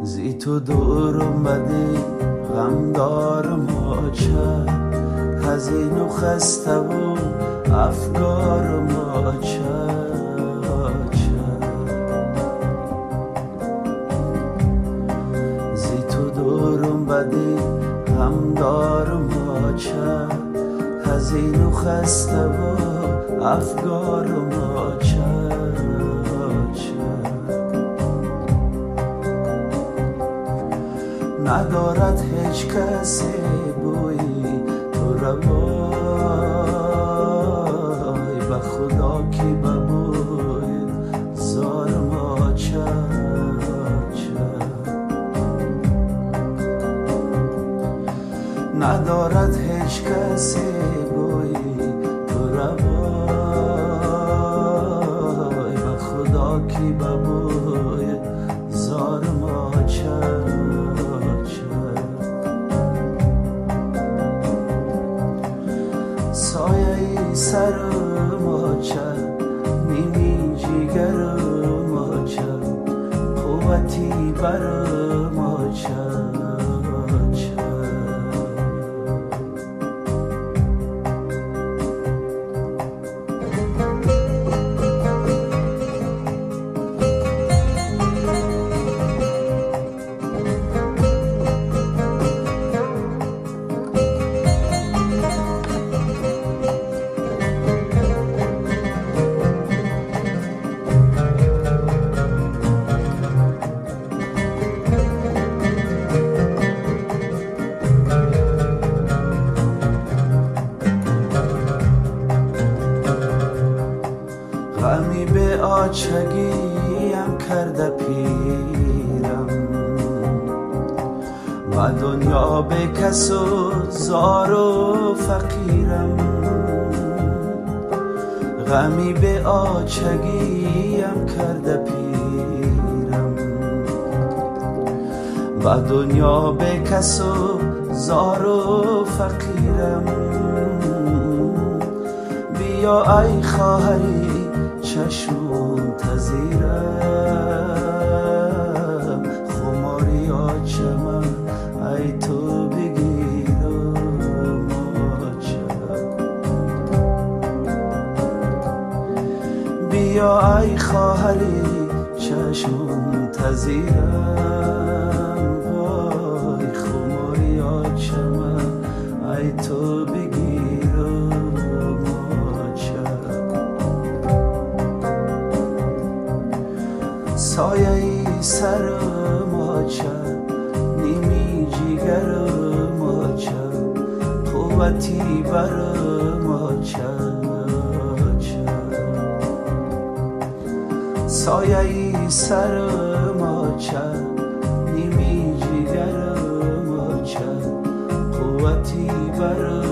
زی تو دور اومدی غم دارم آچه حزین و خسته و افکارم آچه زی تو دور اومدی غم دارم آچه حزین و خسته و افکارم آچه ندارد هیچ کسی بویی تو روای به خدا کی ببوی زارم آچه ندارد هیچ کسی بویی تو روای به خدا کی ببوی زارم آچه سایه سرم آچه نیمی جیگرم آچه قوتی برم آچه غمی به آچگیم کرده پیرم و دنیا به کس و زار و فقیرم غمی به آچگیم کرده پیرم و دنیا به کس و زار و فقیرم بیا ای خواهری چشم منتظرم خماری آچه من ای تو بگیرم آچه بیا ای خواهری چشم منتظرم وای خماری آچه من ای تو بگیرم سایه سرم آچه نیمی جیگرم آچه قوتی برم آچه سایه سرم آچه نیمی جیگرم آچه قوتی برم